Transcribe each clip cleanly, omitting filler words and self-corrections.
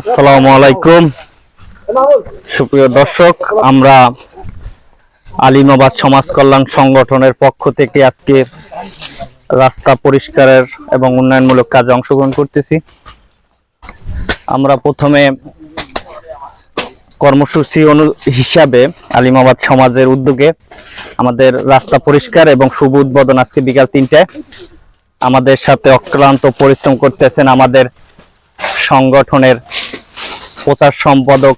আসসালামু আলাইকুম সুপ্রিয় দর্শক, আমরা আলিমাবাদ সমাজ কল্যাণ সংগঠনের পক্ষ থেকে আজকে রাস্তা পরিষ্কারের এবং উন্নয়নমূলক কাজে অংশগ্রহণ করতেছি। আমরা প্রথমে কর্মসূচি হিসাবে আলিমাবাদ সমাজের উদ্যোগে আমাদের রাস্তা পরিষ্কার এবং শুভ উদ্বোধন আজকে বিকাল ৩টায়। আমাদের সাথে অক্লান্ত পরিশ্রম করতেছেন আমাদের সংগঠনের প্রচার সম্পাদক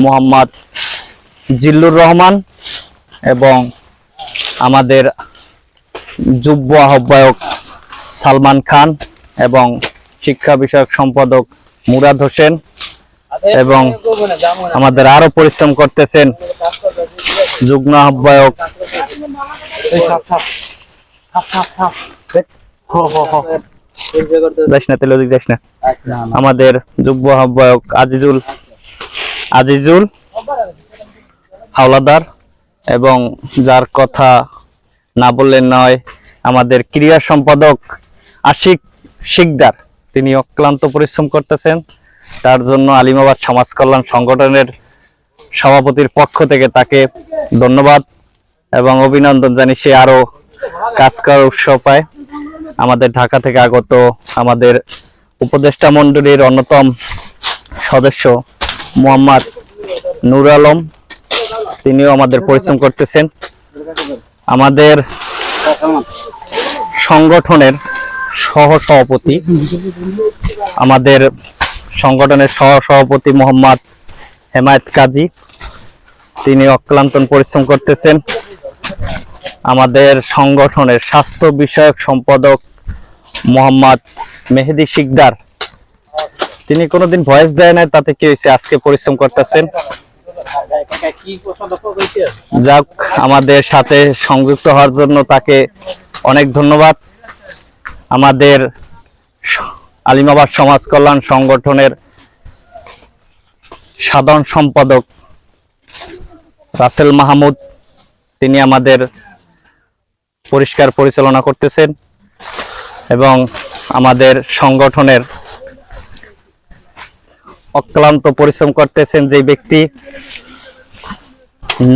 মোহাম্মদ জিল্লুর রহমান এবং আমাদের যুগ্ম আহ্বায়ক সালমান খান এবং শিক্ষা বিষয়ক সম্পাদক মুরাদ হোসেন, এবং আমাদের আরো পরিশ্রম করতেছেন যুগ্ম আহ্বায়ক আমাদের যুগ্ম আহ্বায়ক আজিজুল হাওলাদার, এবং যার কথা না বললে নয় আমাদের ক্রীড়া সম্পাদক আশিক শিকদার। তিনি অক্লান্ত পরিশ্রম করতেছেন। তার জন্য আলিমাবাদ সমাজ কল্যাণ সংগঠনের সভাপতির পক্ষ থেকে তাকে ধন্যবাদ এবং অভিনন্দন জানিয়ে সে আরো কাজ করার উৎসাহ পায়। আমাদের ঢাকা থেকে আগত আমাদের উপদেষ্টা মণ্ডলীর অন্যতম সদস্য মোহাম্মদ নূর আলম, তিনিও আমাদের পরিশ্রম করতেছেন। আমাদের সংগঠনের সহসভাপতি মোহাম্মদ হেমায়েত কাজী, তিনি অক্লান্ত পরিশ্রম করতেছেন। আমাদের সংগঠনের স্বাস্থ্য বিষয়ক সম্পাদক মোহাম্মদ মেহেদি শিকদার, তিনি কোনোদিন ভয়েস দেয় নাই, তাতে কি হয়েছে, আজকে পরিশ্রম করতেছেন। যাক, আমাদের সাথে সংযুক্ত হওয়ার জন্য তাকে অনেক ধন্যবাদ। আমাদের আলিমাবাদ সমাজ কল্যাণ সংগঠনের সাধারণ সম্পাদক রাসেল মাহমুদ, তিনি আমাদের পরিষ্কার পরিচালনা করতেছেন। এবং আমাদের সংগঠনের অক্লান্ত পরিশ্রম করতেছেন যে ব্যক্তি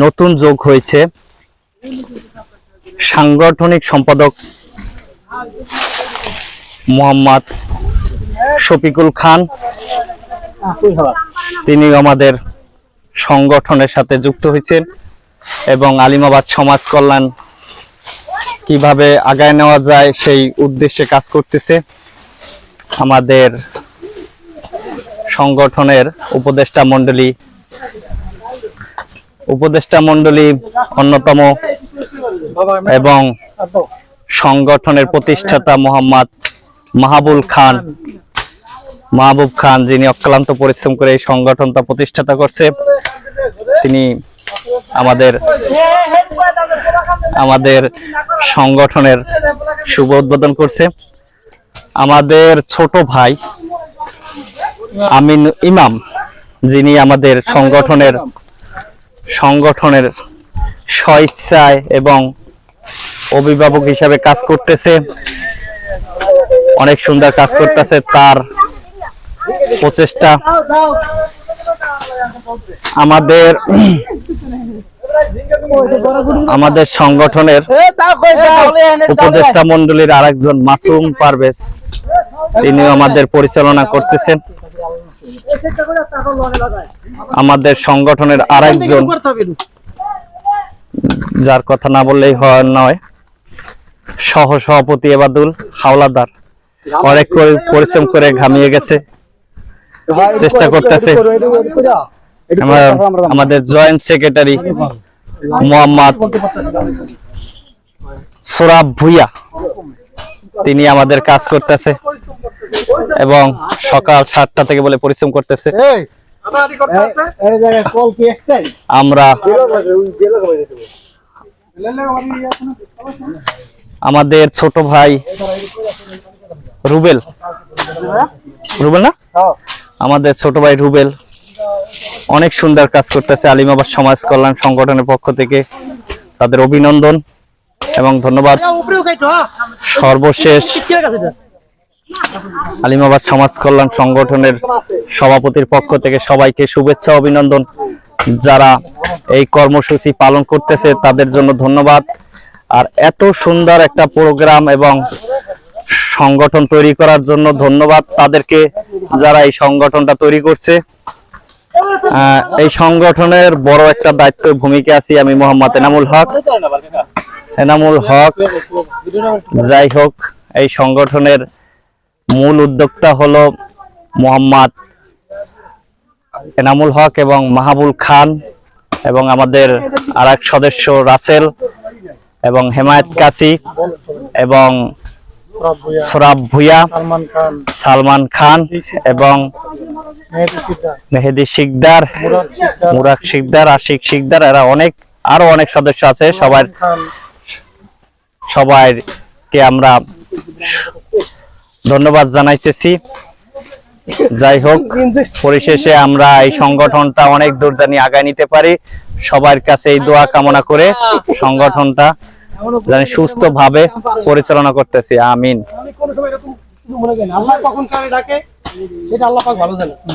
নতুন যোগ হয়েছে, সাংগঠনিক সম্পাদক মোহাম্মদ শফিকুল খান, তিনি আমাদের সংগঠনের সাথে যুক্ত হয়েছেন এবং আলিমাবাদ সমাজ কল্যাণ কিভাবে আগায় নেওয়া যায় সেই উদ্দেশ্যে কাজ করতেছে। আমাদের সংগঠনের উপদেষ্টা মণ্ডলী অন্যতম এবং সংগঠনের প্রতিষ্ঠাতা মোহাম্মদ মাহবুব খান, যিনি অক্লান্ত পরিশ্রম করে এই সংগঠনটা প্রতিষ্ঠাতা করছে, তিনি আমাদের সংগঠনের শুভ উদ্বোধন করছে। আমাদের ছোট ভাই আমিন ইমাম, যিনি আমাদের সংগঠনের স্বেচ্ছায় এবং অভিভাবক হিসাবে কাজ করতেছে, অনেক সুন্দর কাজ করতেছে। তার প্রচেষ্টা আমাদের সংগঠনের উপদেষ্টা মণ্ডলীর আরেকজন মাসুম পারভেজ, তিনিও আমাদের পরিচালনা করতেছেন। আমাদের সংগঠনের আরেকজন, যার কথা না বললেই নয়, সহসভাপতি এবাদুল হাওলাদার, অনেক পরিশ্রম করে ঘামিয়ে গেছে, চেষ্টা করতেছে। আমাদের জয়েন্ট সেক্রেটারি মোহাম্মদ সোরাব ভুইয়া, তিনি আমাদের কাজ করতেছে এবং সকাল 7টা থেকে বলে পরিশ্রম করতেছে। আমরা আমাদের ছোট ভাই রুবেল অনেক সুন্দর কাজ করতেছে আলিমাবাদ সমাজ কল্যাণ সংগঠনের পক্ষ থেকে, তাদের অভিনন্দন এবং ধন্যবাদ। সর্বশেষ আলিমাবাদ সমাজ কল্যাণ সংগঠনের সভাপতির পক্ষ থেকে সবাইকে শুভেচ্ছা অভিনন্দন। যারা এই কর্মসূচি পালন করতেছে তাদের জন্য ধন্যবাদ। আর এত সুন্দর একটা প্রোগ্রাম এবং সংগঠন তৈরি করার জন্য ধন্যবাদ তাদেরকে, যারা এই সংগঠনটা তৈরি করছে। এই সংগঠনের বড় একটা দায়িত্ব ভূমিকা আছি আমি, মোহাম্মদ এনামুল হক। যাই হোক, এই সংগঠনের মূল উদ্যোক্তা হলো মোহাম্মদ এনামুল হক এবং মাহাবুল খান, এবং আমাদের আরেক সদস্য রাসেল এবং হেমায়েত কাসি এবং সোরাব ভুইয়া, সালমান খান এবং মেহেদি শিকদার, মুরাদ শিকদার, আশিক শিকদার, এরা আরো অনেক সদস্য আছে। সবাইকে আমরা ধন্যবাদ জানাইতেছি। যাই হোক, পরিশেষে আমরা এই সংগঠনটা অনেক দূর জানি আগায় নিতে পারি। সবার কাছে এই দোয়া কামনা করে সংগঠনটা জানি সুস্থভাবে পরিচালনা করতেছি। আমিন।